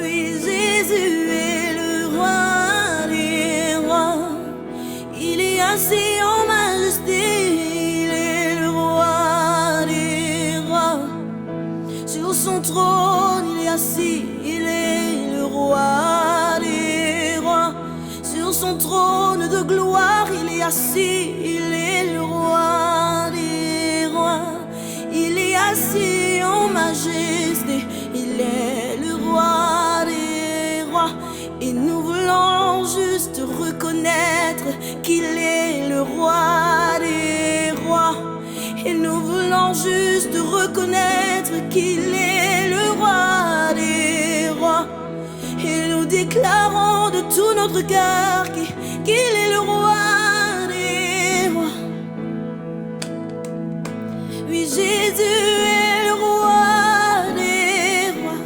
Oui, Jésus est le roi des rois. Il est assis en majesté. Il est le roi des rois. Sur son trône, il est assis. Il est le roi des rois. Sur son trône de gloire, il est assis. Il est le roi des rois. Il est assis en majesté. Il est le roi des rois. Et nous voulons juste reconnaître qu'il est le roi des rois. Et nous voulons juste reconnaître qu'il est le roi des rois. Et nous déclarons de tout notre cœur qu'il est le roi des rois. Oui, Jésus est le roi des rois.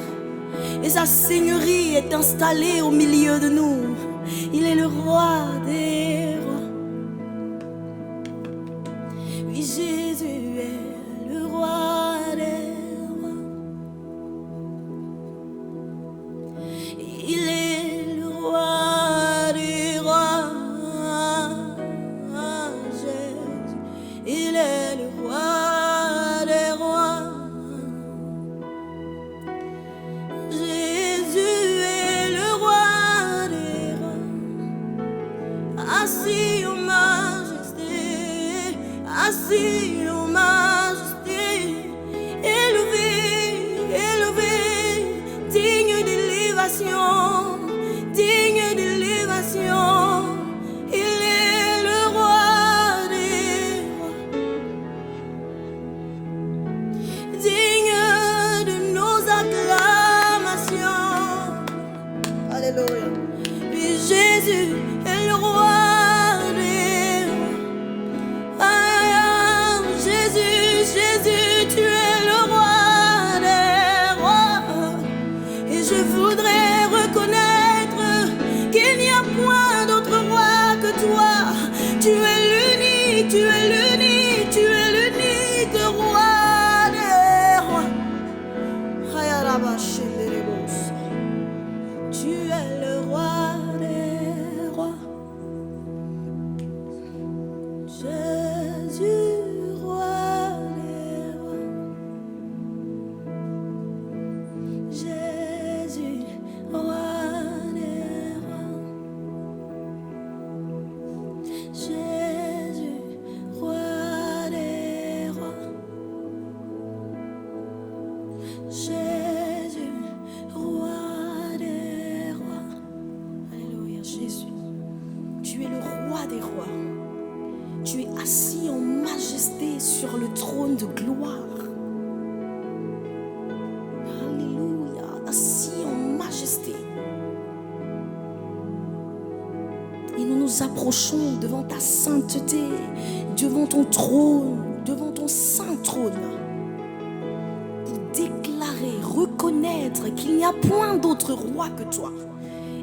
Et sa seigneurie est installée au milieu de nous. Il est le roi des rois. Oui, Jésus est le roi des rois. Il est le roi des rois. Jésus, il est le roi des rois. Jésus est le roi des rois. Assis en majesté, assis en majesté, élevé, élevé, digne d'élévation, digne d'élévation. Il est le roi des rois, digne de nos acclamations. Alléluia. Puis Jésus est le roi. Tu es l'unique, tu es l'unique, tu es l'unique roi des rois. Tu es le roi des rois. Jésus, roi des rois. Jésus, roi. Jésus, roi des rois. Jésus, roi des rois. Alléluia, Jésus. Tu es le roi des rois. Tu es assis en majesté sur le trône de gloire. Alléluia, assis en majesté. Et nous nous approchons devant ta sainteté, devant ton trône, devant ton saint trône, pour déclarer, reconnaître qu'il n'y a point d'autre roi que toi,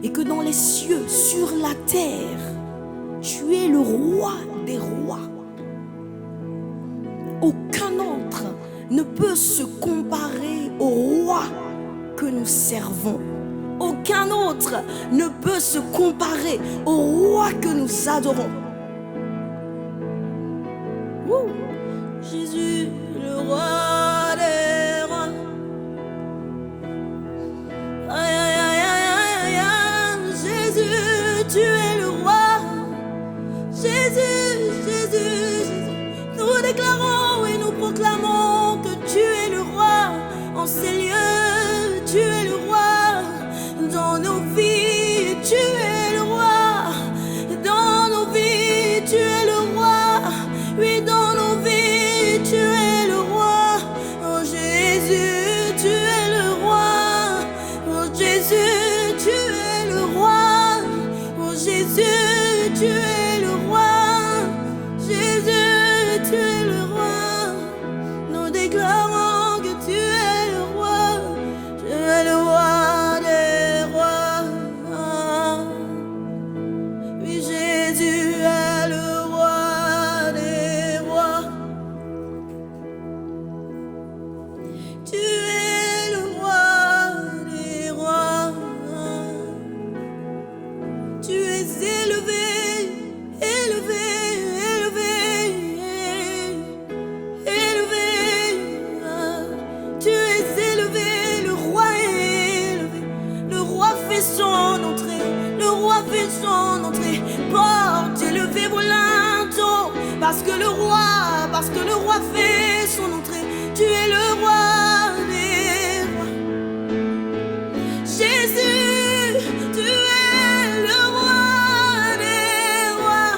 et que dans les cieux, sur la terre, tu es le roi des rois. Aucun autre ne peut se comparer au roi que nous servons. Aucun autre ne peut se comparer au roi que nous adorons. Jésus, le roi des rois. Aïe, aïe, aïe, aïe, aïe, aïe. Jésus, tu es le roi. Jésus, Jésus, Jésus. Nous déclarons et nous proclamons que tu es le roi en ces lieux. Tu es le roi. Dans nos vies, tu es le roi. Dans nos vies, tu es le roi. Oui, dans nos vies, tu es le roi. fait son entrée, le roi fait son entrée. Porte élevée volanto, parce que le roi fait son entrée. Tu es le roi des rois. Jésus, tu es le roi des rois.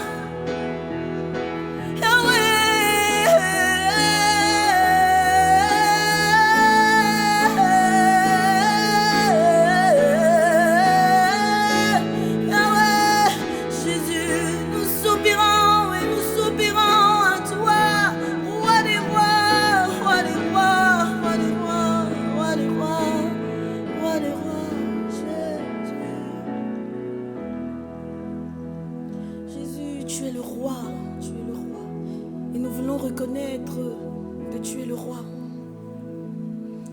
Tu es le roi, tu es le roi. Et nous voulons reconnaître que tu es le roi.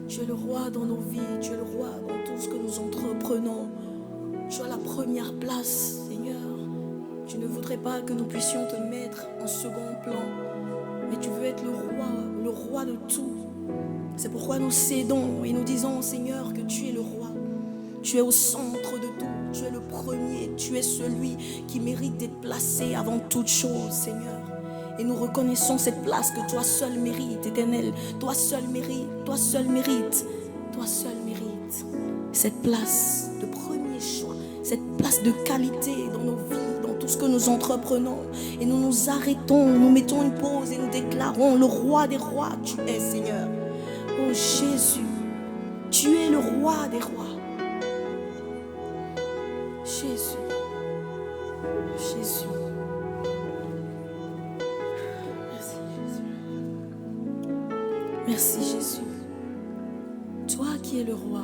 Tu es le roi dans nos vies, tu es le roi dans tout ce que nous entreprenons. Tu as la première place, Seigneur. Tu ne voudrais pas que nous puissions te mettre en second plan, mais tu veux être le roi de tout. C'est pourquoi nous cédons et nous disons, Seigneur, que tu es le roi. Tu es au centre de tout, tu es le premier, tu es celui qui mérite d'être placé avant toute chose, Seigneur. Et nous reconnaissons cette place que toi seul mérites, Éternel. Toi seul mérites, toi seul mérites, toi seul mérites. Cette place de premier choix, cette place de qualité dans nos vies, dans tout ce que nous entreprenons. Et nous nous arrêtons, nous mettons une pause et nous déclarons, le roi des rois, tu es, Seigneur. Oh Jésus, tu es le roi des rois. Jésus, Jésus. Merci Jésus. Merci Jésus. Toi qui es le roi.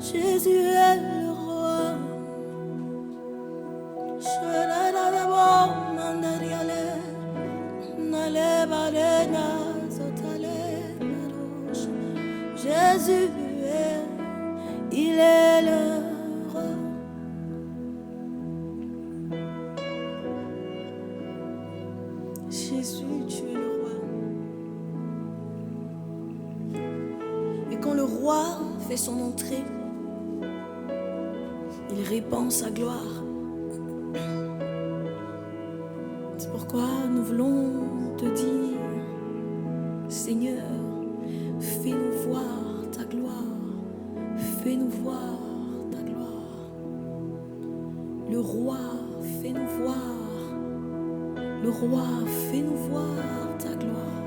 Jésus est le roi. Jésus il est le roi. Jésus, tu es le roi. Et quand le roi fait son entrée, il répand sa gloire. C'est pourquoi nous voulons te dire, Seigneur, fais-nous voir ta gloire. Fais-nous voir ta gloire. Le roi, fais-nous voir. Le roi, fais-nous voir ta gloire.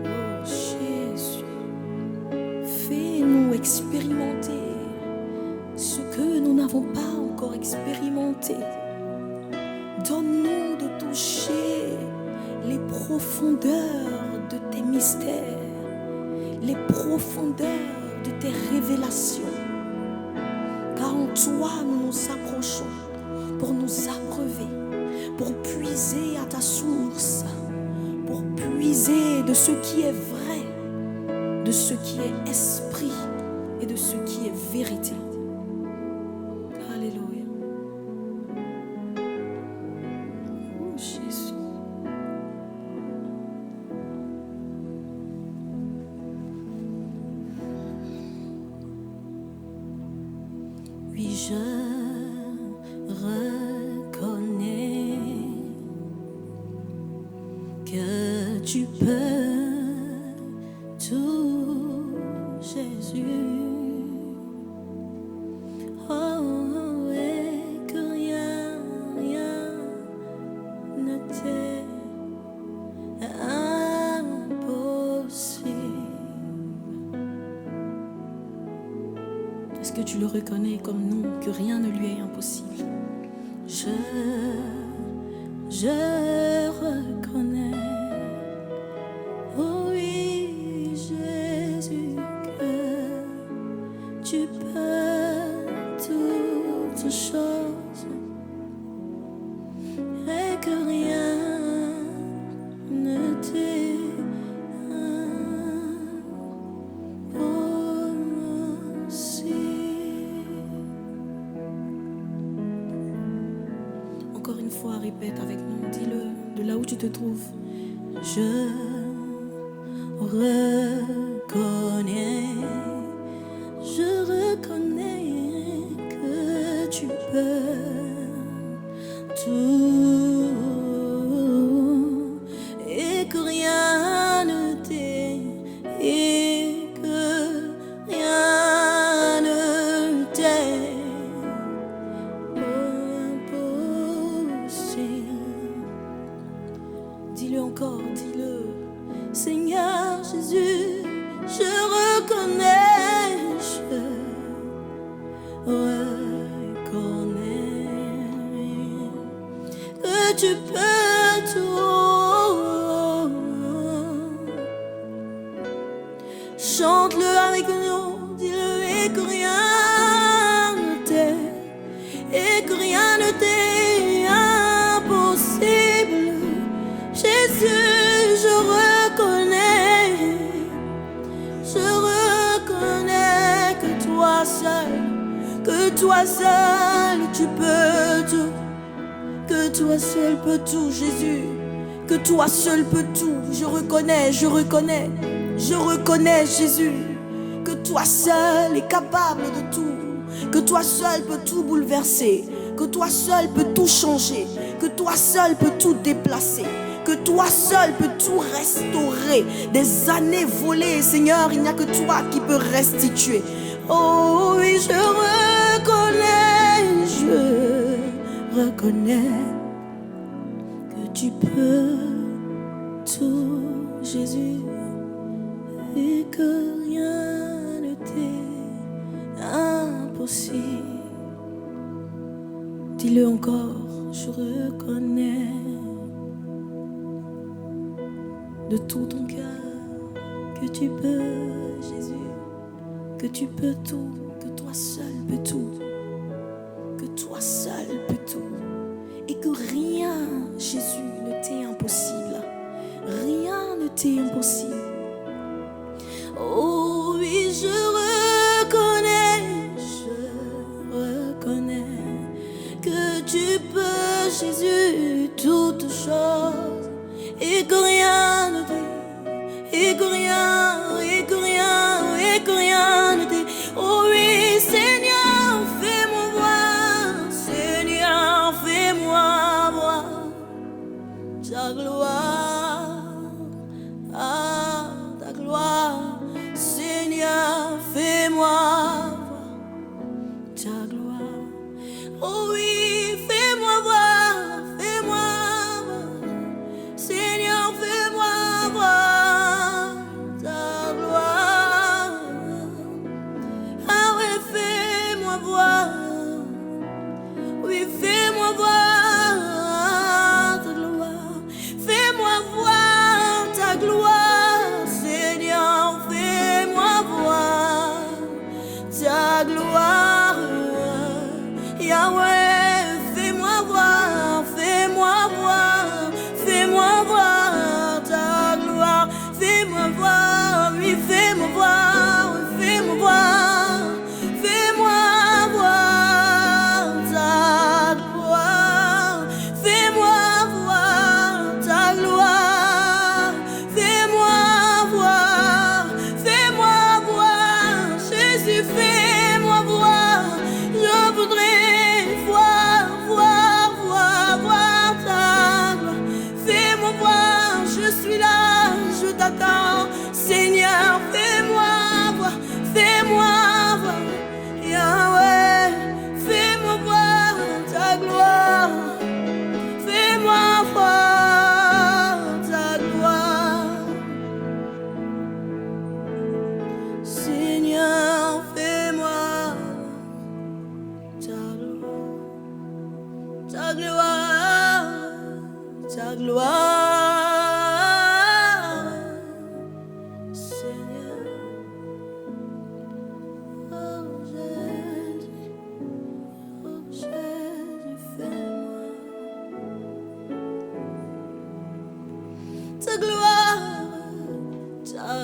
Oh Jésus, fais-nous expérimenter ce que nous n'avons pas encore expérimenté. Donne-nous de toucher les profondeurs de tes mystères, les profondeurs de tes révélations. Car en toi nous nous approchons pour nous abreuver, pour puiser à ta source, pour puiser de ce qui est vrai, de ce qui est esprit et de ce qui est vérité. Alléluia. Oh Jésus. Oui, je reconnais que tu peux tout, Jésus. Oh, et que rien ne t'est impossible. Est-ce que tu le reconnais comme nous, que rien ne lui est impossible? Je reconnais, oh oui, Jésus, que tu peux tout. toutes choses et que rien ne t'est Encore une fois, répète avec nous, dis-le de là où tu te trouves. Je reconnais que tu peux tout et que rien ne t'est et que rien ne t'est Dis-le encore, dis-le. Seigneur Jésus, je reconnais que tu peux tout. Chante-le avec nous, dis-le et que rien ne t'est, et que rien ne t'est impossible. Jésus, je reconnais que toi seul tu peux tout, que toi seul peux tout, Jésus, que toi seul peux tout. Je reconnais, Jésus, que toi seul est capable de tout, que toi seul peux tout bouleverser, que toi seul peux tout changer, que toi seul peux tout déplacer, que toi seul peux tout restaurer. Des années volées, Seigneur, il n'y a que toi qui peux restituer. Oh oui, je reconnais que tu peux tout, Jésus, et que rien ne t'est impossible. Dis-le encore, je reconnais de tout ton cœur que tu peux, Jésus, que tu peux tout, que toi seul peux tout, que toi seul peux tout, et que rien, Jésus, ne t'est impossible. Rien ne t'est impossible. Oh oui, je reconnais que tu peux, Jésus, toutes choses, et que rien ne t'est, et que rien ne t'est. Oh oui, Seigneur, fais-moi voir, Seigneur, fais-moi voir ta gloire, ta gloire. Seigneur, fais-moi voir ta gloire. Oh oui, fais-moi voir, Seigneur, fais-moi voir ta gloire. Ah ouais, fais-moi voir, oui, fais-moi voir ta gloire. Fais-moi voir ta gloire, Seigneur, fais-moi voir ta gloire. Yahweh, fais-moi voir ta gloire. Fais-moi voir, oui, fais-moi voir, fais-moi voir ta gloire. Fais-moi voir ta gloire. Fais-moi voir, Jésus, fais-moi voir. Je voudrais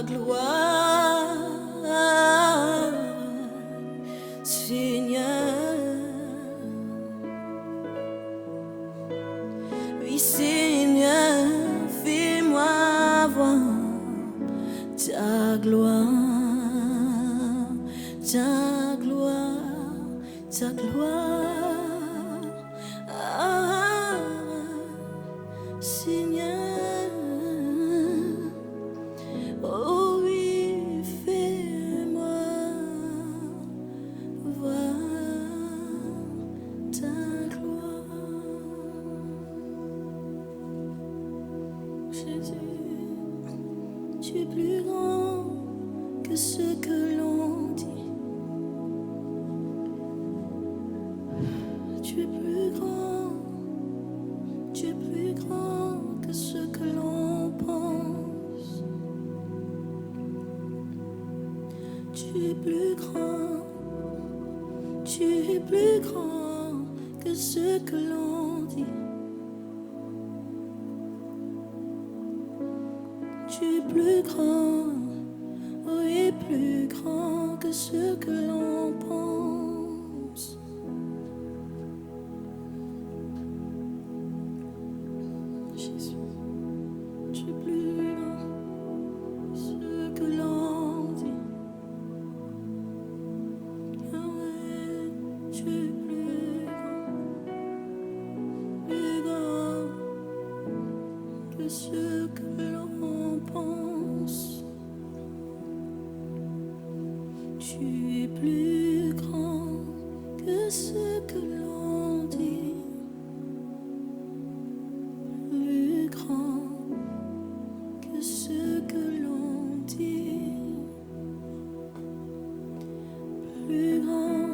gloire, Seigneur. Oui, Seigneur, fais-moi voir ta gloire, ta gloire, ta gloire. Ah, Seigneur. Oh oui, fais-moi voir ta gloire. Jésus, tu es plus grand que ce que l'on dit. Tu es plus grand, tu es plus grand que ce que l'on pense. Tu es plus grand, tu es plus grand que ce que l'on dit. Tu es plus grand, oui, plus grand que ce que l'on pense. Jésus, tu es plus grand que ce que l'on dit. Yahweh, tu es plus grand que ce que l'on pense. Tu es plus grand que ce que l'on dit. Plus grand que ce que l'on dit. Plus grand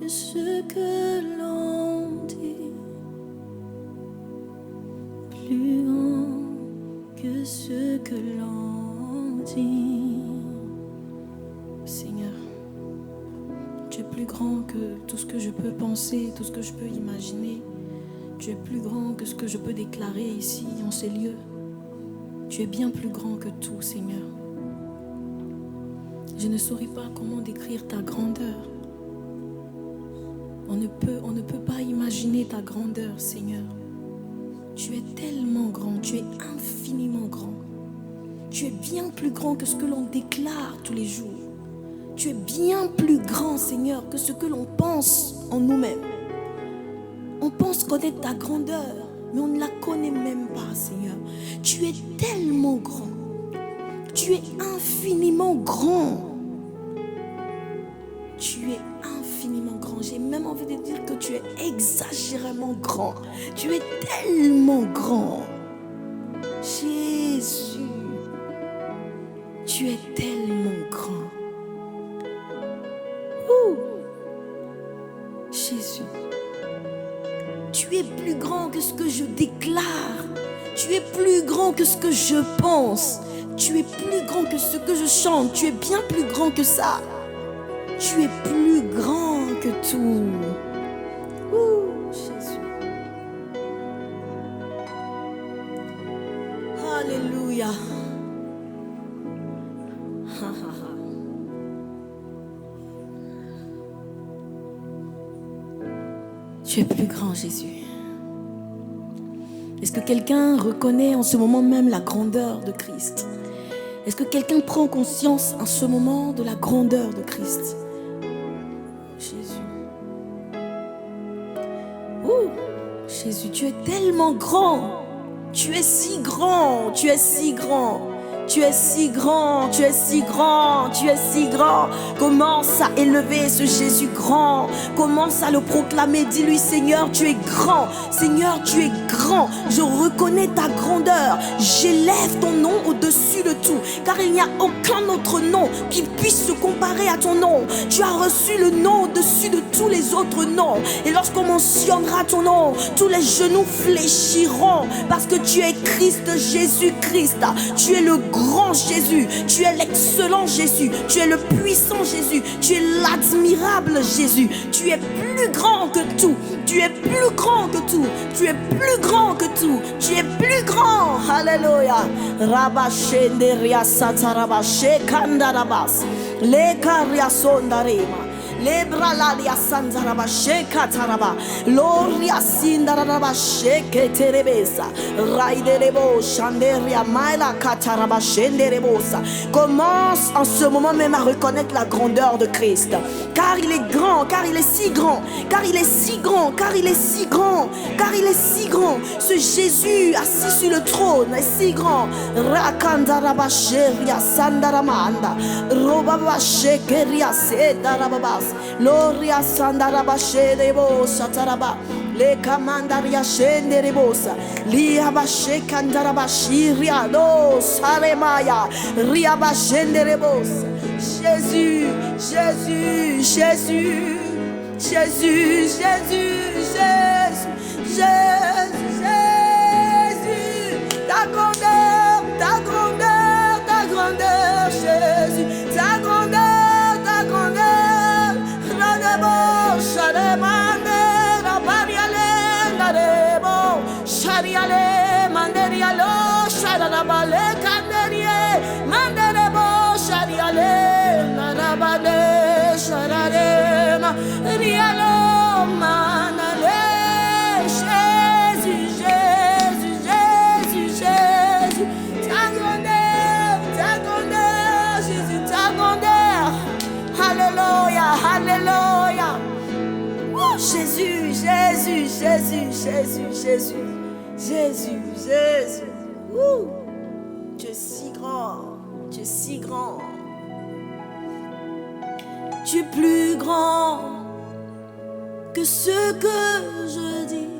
que ce que l'on dit. Plus grand que ce que l'on dit. Seigneur, tu es plus grand que tout ce que je peux penser, tout ce que je peux imaginer. Tu es plus grand que ce que je peux déclarer ici, en ces lieux. Tu es bien plus grand que tout, Seigneur. Je ne saurais pas comment décrire ta grandeur. On ne peut pas imaginer ta grandeur, Seigneur. Tu es tellement grand, tu es infiniment grand. Tu es bien plus grand que ce que l'on déclare tous les jours. Tu es bien plus grand, Seigneur, que ce que l'on pense en nous-mêmes. On pense connaître ta grandeur, mais on ne la connaît même pas, Seigneur. Tu es tellement grand. Tu es infiniment grand. Tu es infiniment grand. J'ai même envie de dire que tu es exagérément grand. Tu es tellement grand. Jésus, tu es tellement grand. Jésus, tu es plus grand que ce que je déclare. Tu es plus grand que ce que je pense. Tu es plus grand que ce que je chante. Tu es bien plus grand que ça. Tu es plus grand que tout. Jésus. Alléluia. Tu es plus grand, Jésus. Est-ce que quelqu'un reconnaît en ce moment même la grandeur de Christ? Est-ce que quelqu'un prend conscience en ce moment de la grandeur de Christ? Jésus. Jésus, tu es tellement grand. Tu es si grand. Tu es si grand. Tu es si grand, tu es si grand, tu es si grand. Commence à élever ce Jésus grand. Commence à le proclamer. Dis-lui, Seigneur, tu es grand. Seigneur, tu es grand. Je reconnais ta grandeur. J'élève ton nom au-dessus de tout. Car il n'y a aucun autre nom qui puisse se comparer à ton nom. Tu as reçu le nom au-dessus de tous les autres noms. Et lorsqu'on mentionnera ton nom, tous les genoux fléchiront. Parce que tu es Christ, Jésus-Christ. Tu es le grand Jésus, tu es l'excellent Jésus, tu es le puissant Jésus, tu es l'admirable Jésus, tu es plus grand que tout, tu es plus grand que tout, tu es plus grand que tout, tu es plus grand. Alléluia. Alléluia. Rabashende riasataraba shekandarabas. Lekaria sondarema. Lebra lalia sandaraba shekataraba. Loria sindaraba sheketerebesa. Raidelebo shanderia maila kataraba shenderebosa. Commence en ce moment même à reconnaître la grandeur de Christ. Car il est grand, car il est si grand, car il est si grand, car il est si grand, car il est si grand. Ce Jésus assis sur le trône est si grand. Rakandaraba sheria sandaramanda. Robaba shekeria sedarababas. Loria sandaraba shedebosa taraba. Le kamandaria shenderebosa. Liaba shekandaraba shiria do salemaya. Riaba shenderebosa. Jésus, Jésus, Jésus, Jésus, Jésus, Jésus, Jésus, Jésus, ta grandeur, ta grandeur, ta grandeur, Jésus, ta grandeur, ta grandeur, Radebo, Shalemane, Rabariale, Radebo, Shariale, Manderialo, Sharanabale, Canderie, Manderebo, Shariale, Narabade, Shararema, Rialo, Manale, Jésus, Jésus, Jésus, Jésus, ta grandeur, Jésus, ta grandeur. Alléluia, Alléluia. Oh, Jésus, Jésus, Jésus, Jésus, Jésus, Jésus, Jésus. Tu es si grand, tu es si grand. Tu es plus grand que ce que je dis.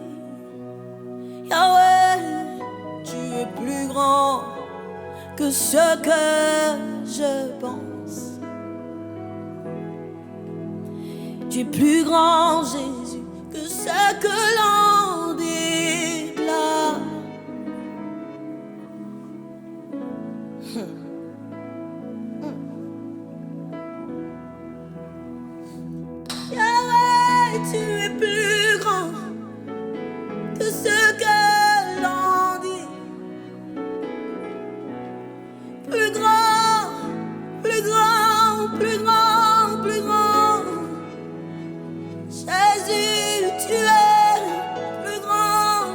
Yahweh, tu es plus grand que ce que je pense. Tu es plus grand, Jésus, que ce que l'on déclare. Yahweh, tu es plus grand que ce que l'on dit. Plus grand, plus grand, plus grand, plus grand. Jésus, tu es plus grand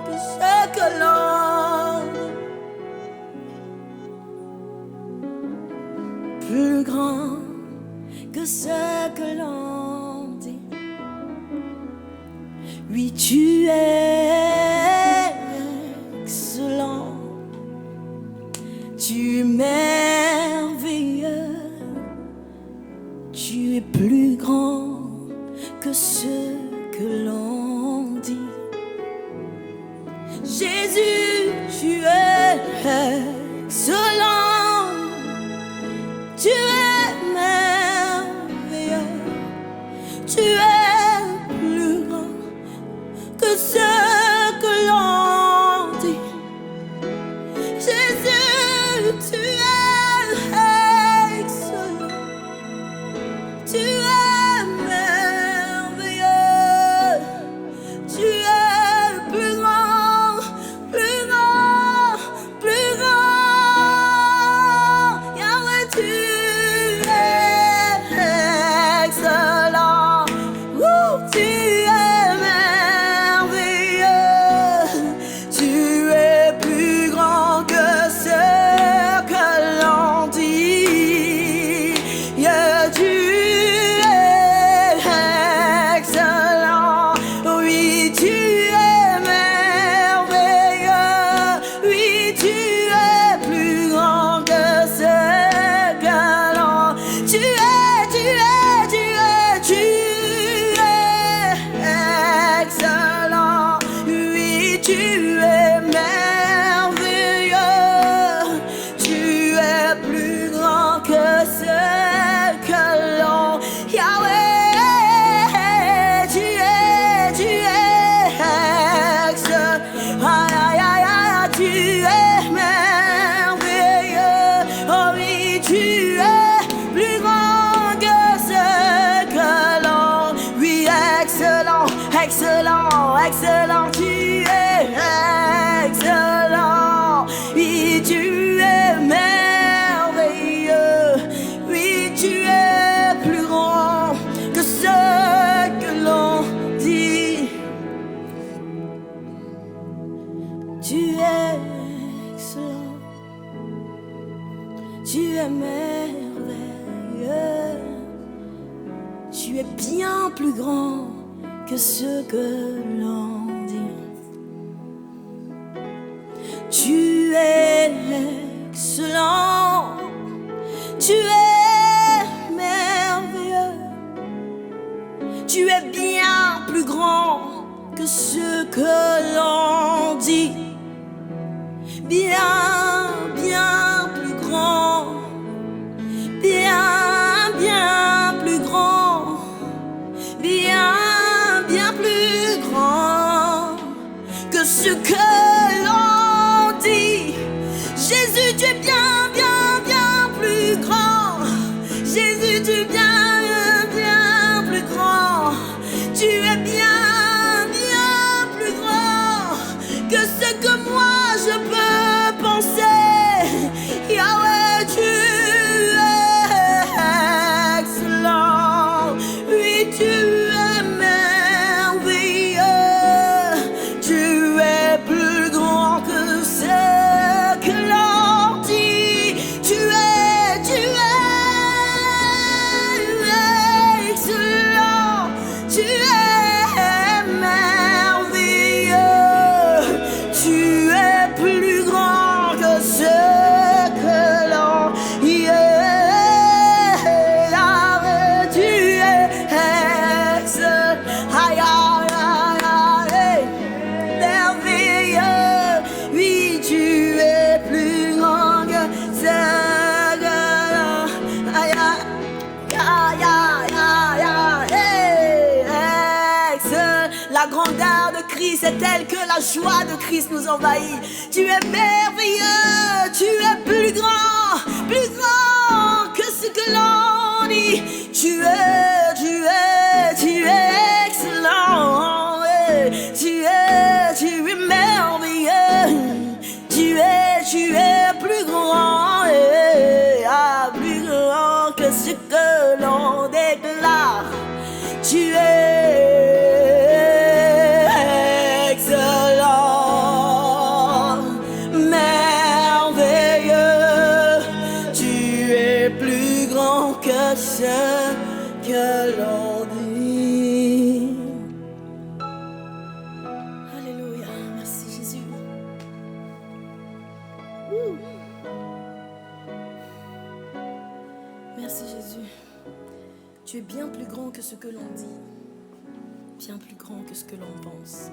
que ce que l'on dit. Plus grand que ce que l'on dit. Oui, tu es excellent. Tu es merveilleux. Tu es plus grand que ce que l'on dit. Jésus, tu es excellent. Tu es merveilleux. Tu es plus grand que ce que l'on dit. Jésus, tu es excellent. Tu es merveilleux. Tu es plus grand, plus grand, plus grand. Yahweh, tu es excellent. Tu es merveilleux. Tu es plus grand que ce que l'on dit. Yeah, tu es excellent. Oui, tu es merveilleux. Oui, tu es plus grand que ce que l'on. Tu es excellent. Oui, tu es merveilleux. Tu es plus grand que ce que l'on. Yahweh, tu es excellent. Aïe, aïe, aïe, tu es merveilleux. Oh oui, tu es plus grand que ce que l'on. Oui, excellent, excellent, excellent. Tu es excellent. es merveilleux. Tu es bien plus grand que ce que l'on dit. Tu es excellent. Tu es merveilleux. Tu es bien plus grand que ce que l'on dit. Bien, bien plus grand. Bien, bien plus grand. Bien, bien plus grand que ce que l'on dit. Jésus, tu es bien, bien, bien plus grand. Jésus, tu es bien, bien, bien plus grand. Tu es bien, bien plus grand que ce que moi je peux penser. Yahweh, tu es excellent. Oui, tu es merveilleux. Tu es plus grand que ce que l'on dit. Tu es excellent. Tu es merveilleux. Tu es plus grand que ce que l'on dit. Tu es excellent. Aïe, aïe, aïe, aïe. Merveilleux. Oui, tu es plus grand que ce que l'on dit. Aïe, aïe. La grandeur de Christ est telle que la joie de Christ nous envahit. Tu es merveilleux, tu es plus grand que ce que l'on dit. Tu es excellent. Tu es merveilleux. Tu es plus grand, plus grand que ce que l'on déclare. Tu es excellent, merveilleux. Tu es plus grand que ce que l'on dit. Alléluia, merci Jésus. Merci Jésus. Tu es bien plus grand que ce que l'on dit, bien plus grand que ce que l'on pense.